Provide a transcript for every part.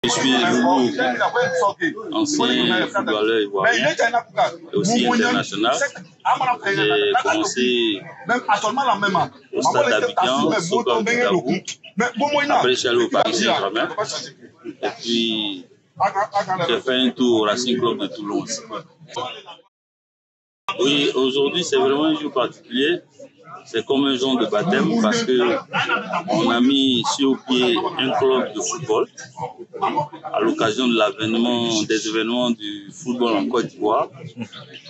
Je suis Loulou, ancien footballeur ivoirien et aussi international. J'ai commencé au stade d'Abidjan, Soccer du Dabou. Après, je suis allé au Paris Saint-Germain. Et puis, j'ai fait un tour au Racing Club de Toulon. Oui, aujourd'hui, c'est vraiment un jour particulier. C'est comme un genre de baptême parce qu'on a mis sur pied un club de football à l'occasion de l'avènement des événements du football en Côte d'Ivoire.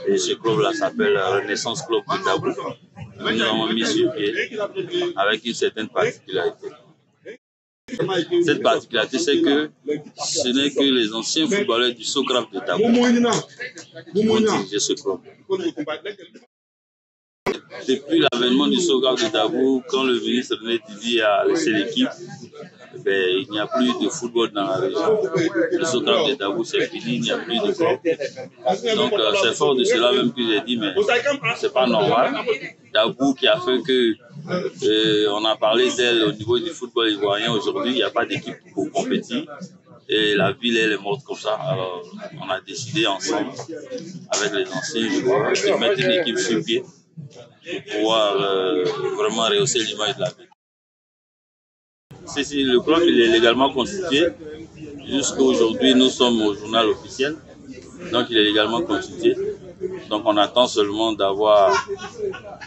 Et ce club-là s'appelle Renaissance Club de Dabou. Nous avons mis sur pied avec une certaine particularité. Cette particularité, c'est que ce n'est que les anciens footballeurs du Soccer de Dabou qui vont diriger ce club. Depuis l'avènement du Soccer de Dabou, quand le ministre René Tibi a laissé l'équipe, il n'y a plus de football dans la région. Le Soccer de Dabou, c'est fini, il n'y a plus de club. Donc c'est fort de cela même que j'ai dit, mais c'est pas normal. Dabou qui a fait que on a parlé d'elle au niveau du football ivoirien. Aujourd'hui, il n'y a pas d'équipe pour compétir. Et la ville, elle est morte comme ça. Alors, on a décidé ensemble, avec les anciens joueurs, de mettre une équipe sur pied pour pouvoir vraiment rehausser l'image de la ville. Si, le club il est légalement constitué. Jusqu'à aujourd'hui, nous sommes au journal officiel. Donc, il est légalement constitué. Donc, on attend seulement d'avoir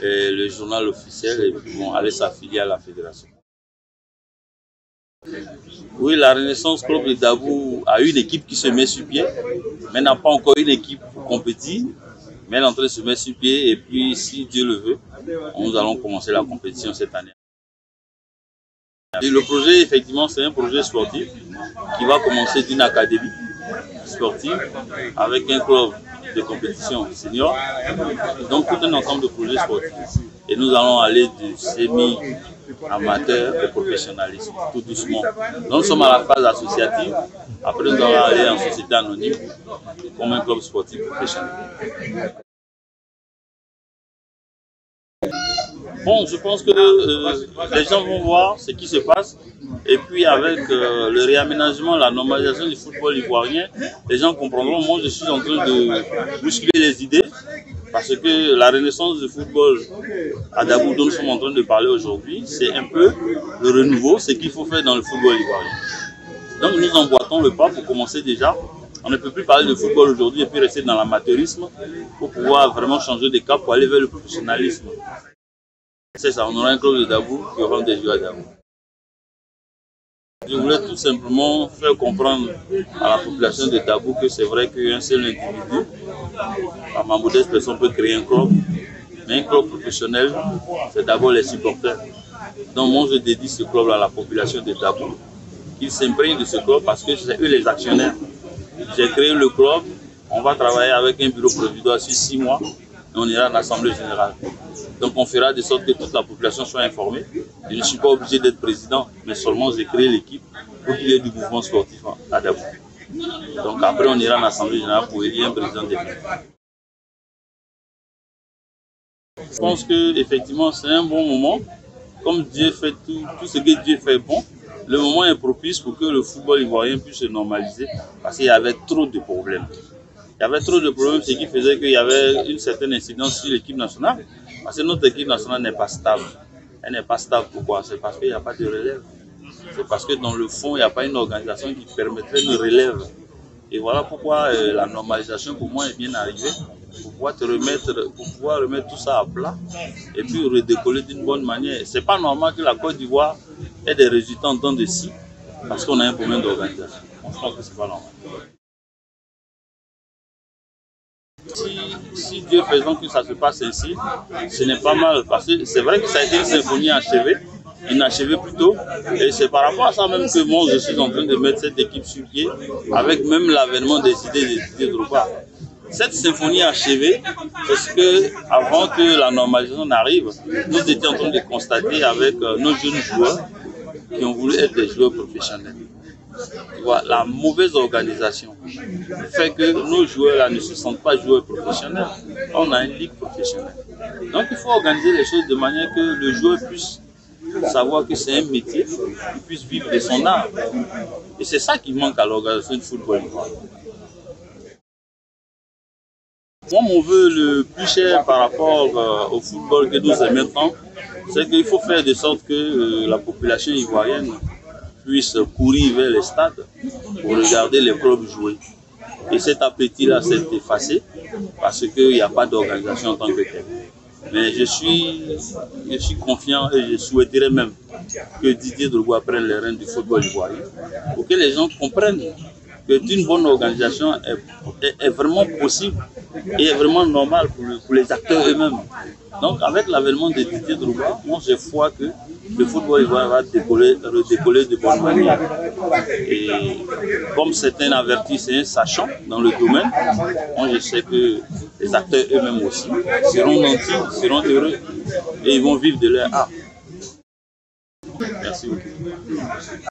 le journal officiel et puis bon, aller s'affilier à la fédération. Oui, la Renaissance Club de Dabou a une équipe qui se met sur pied, mais n'a pas encore une équipe pour compétir. Mais elle est en train de se mettre sur pied et puis, si Dieu le veut, nous allons commencer la compétition cette année. Et le projet, effectivement, c'est un projet sportif qui va commencer d'une académie sportive avec un club de compétition senior. Donc, tout un ensemble de projets sportifs. Et nous allons aller du semi-amateur au professionnalisme, tout doucement. Donc, nous sommes à la phase associative. Après, nous allons aller en société anonyme comme un club sportif professionnel. Bon, je pense que les gens vont voir ce qui se passe. Et puis avec le réaménagement, la normalisation du football ivoirien, les gens comprendront. Moi, je suis en train de bousculer les idées. Parce que la renaissance du football à Dabou dont nous sommes en train de parler aujourd'hui, c'est un peu le renouveau, ce qu'il faut faire dans le football ivoirien. Donc nous emboîtons le pas pour commencer déjà. On ne peut plus parler de football aujourd'hui et puis rester dans l'amateurisme pour pouvoir vraiment changer de cap pour aller vers le professionnalisme. C'est ça, on aura un club de Dabou qui aura des joueurs à Dabou. Je voulais tout simplement faire comprendre à la population de Dabou que c'est vrai qu'un seul individu, à ma modeste personne, peut créer un club. Mais un club professionnel, c'est d'abord les supporters. Donc moi je dédie ce club à la population de Dabou, qu'ils s'imprègnent de ce club parce que c'est eux les actionnaires. J'ai créé le club, on va travailler avec un bureau provisoire sur 6 mois et on ira à l'Assemblée générale. Donc on fera de sorte que toute la population soit informée. Je ne suis pas obligé d'être président, mais seulement j'ai créé l'équipe pour qu'il y ait du mouvement sportif à Dabou. Donc après on ira à l'Assemblée générale pour élire un président définitif. Je pense qu'effectivement c'est un bon moment. Comme Dieu fait tout ce que Dieu fait bon, le moment est propice pour que le football ivoirien puisse se normaliser parce qu'il y avait trop de problèmes. Il y avait trop de problèmes, ce qui faisait qu'il y avait une certaine incidence sur l'équipe nationale. Parce que notre équipe nationale n'est pas stable. Elle n'est pas stable, pourquoi? C'est parce qu'il n'y a pas de relève. C'est parce que dans le fond, il n'y a pas une organisation qui permettrait une relève. Et voilà pourquoi la normalisation pour moi est bien arrivée. Pour pouvoir remettre tout ça à plat et puis redécoller d'une bonne manière. C'est pas normal que la Côte d'Ivoire ait des résultats en temps de scie parce qu'on a un problème d'organisation. Je pense que c'est pas normal. Si Dieu faisant que ça se passe ainsi, ce n'est pas mal parce que c'est vrai que ça a été une symphonie achevée, inachevée plutôt, et c'est par rapport à ça même que moi je suis en train de mettre cette équipe sur pied avec même l'avènement des idées de Drogba. Cette symphonie achevée, parce que avant que la normalisation n'arrive, nous étions en train de constater avec nos jeunes joueurs qui ont voulu être des joueurs professionnels. Tu vois, la mauvaise organisation fait que nos joueurs là ne se sentent pas joueurs professionnels. On a une ligue professionnelle. Donc il faut organiser les choses de manière que le joueur puisse savoir que c'est un métier, qu'il puisse vivre de son art. Et c'est ça qui manque à l'organisation du football ivoirien. Moi, mon vœu le plus cher par rapport au football que nous aimons, c'est qu'il faut faire de sorte que la population ivoirienne puisse courir vers les stades pour regarder les clubs jouer. Et cet appétit-là s'est effacé parce qu'il n'y a pas d'organisation en tant que telle. Mais je suis confiant et je souhaiterais même que Didier Drogba prenne les rênes du football ivoirien pour que les gens comprennent que d'une bonne organisation est vraiment possible et est vraiment normal pour les acteurs eux-mêmes. Donc avec l'avènement de Didier Drogba, moi j'ai foi que le football ivoirien va redécoller de bonne manière. Et comme c'est un averti, c'est un sachant dans le domaine, moi je sais que les acteurs eux-mêmes aussi seront nantis, seront heureux et ils vont vivre de leur art. Merci beaucoup.